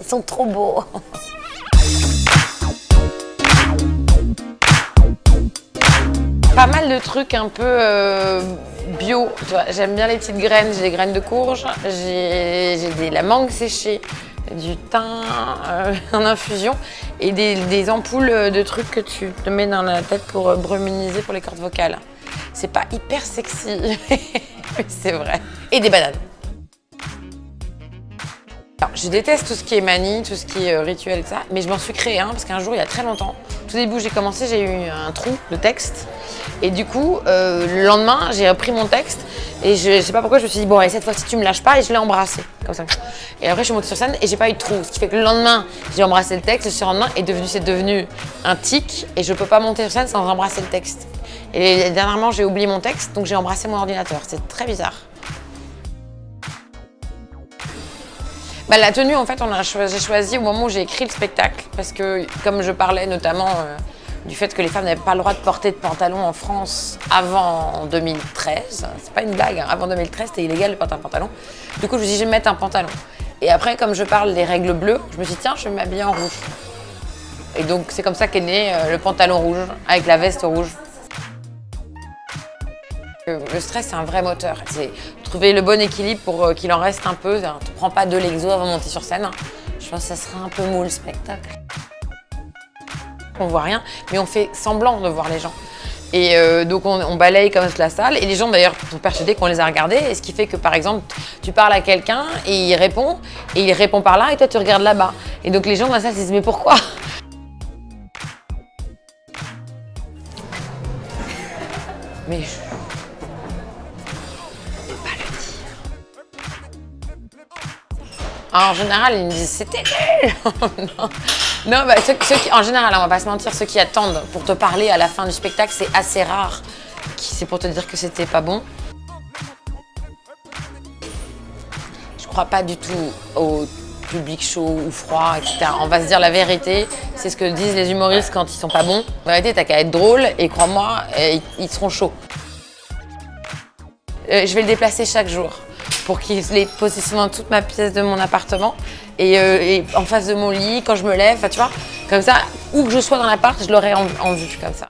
ils sont trop beaux. Pas mal de trucs un peu bio. J'aime bien les petites graines, j'ai des graines de courge, j'ai la mangue séchée, du thym en infusion et des ampoules de trucs que tu te mets dans la tête pour bruminiser pour les cordes vocales. C'est pas hyper sexy, mais c'est vrai. Et des bananes. Alors, je déteste tout ce qui est manie, tout ce qui est rituel et ça, mais je m'en suis créé un parce qu'un jour, il y a très longtemps, tout début où j'ai commencé, j'ai eu un trou de texte. Et du coup, le lendemain, j'ai repris mon texte et je sais pas pourquoi, je me suis dit, bon, allez, cette fois-ci, tu me lâches pas, et je l'ai embrassé, comme ça. Et après, je suis montée sur scène et j'ai pas eu de trou. Ce qui fait que le lendemain, j'ai embrassé le texte, le surlendemain, c'est devenu un tic et je peux pas monter sur scène sans embrasser le texte. Et dernièrement, j'ai oublié mon texte, donc j'ai embrassé mon ordinateur. C'est très bizarre. Bah, la tenue, en fait, j'ai choisi au moment où j'ai écrit le spectacle. Parce que, comme je parlais notamment du fait que les femmes n'avaient pas le droit de porter de pantalon en France avant 2013. C'est pas une blague, hein. Avant 2013, c'était illégal de porter un pantalon. Du coup, je me suis dit, je vais mettre un pantalon. Et après, comme je parle des règles bleues, je me suis dit, tiens, je vais m'habiller en rouge. Et donc, c'est comme ça qu'est né le pantalon rouge, avec la veste rouge. Le stress, c'est un vrai moteur. C'est trouver le bon équilibre pour qu'il en reste un peu. Tu ne prends pas de l'exo avant de monter sur scène. Je pense que ça sera un peu mou le spectacle. On voit rien, mais on fait semblant de voir les gens. Et donc on balaye comme la salle. Et les gens d'ailleurs sont persuadés qu'on les a regardés. Et ce qui fait que par exemple, tu parles à quelqu'un et il répond par là et toi tu regardes là-bas. Et donc les gens dans la salle se disent mais pourquoi? Mais en général, ils me disent c'était nul. Non, bah, en général, on va pas se mentir, ceux qui attendent pour te parler à la fin du spectacle, c'est assez rare. C'est pour te dire que c'était pas bon. Je crois pas du tout au public chaud ou froid, etc. On va se dire la vérité, c'est ce que disent les humoristes quand ils sont pas bons. En vérité, t'as qu'à être drôle et crois-moi, ils seront chauds. Je vais le déplacer chaque jour pour qu'il ait possession dans toute ma pièce de mon appartement et en face de mon lit, quand je me lève, tu vois, comme ça, où que je sois dans l'appart, je l'aurai en vue, comme ça.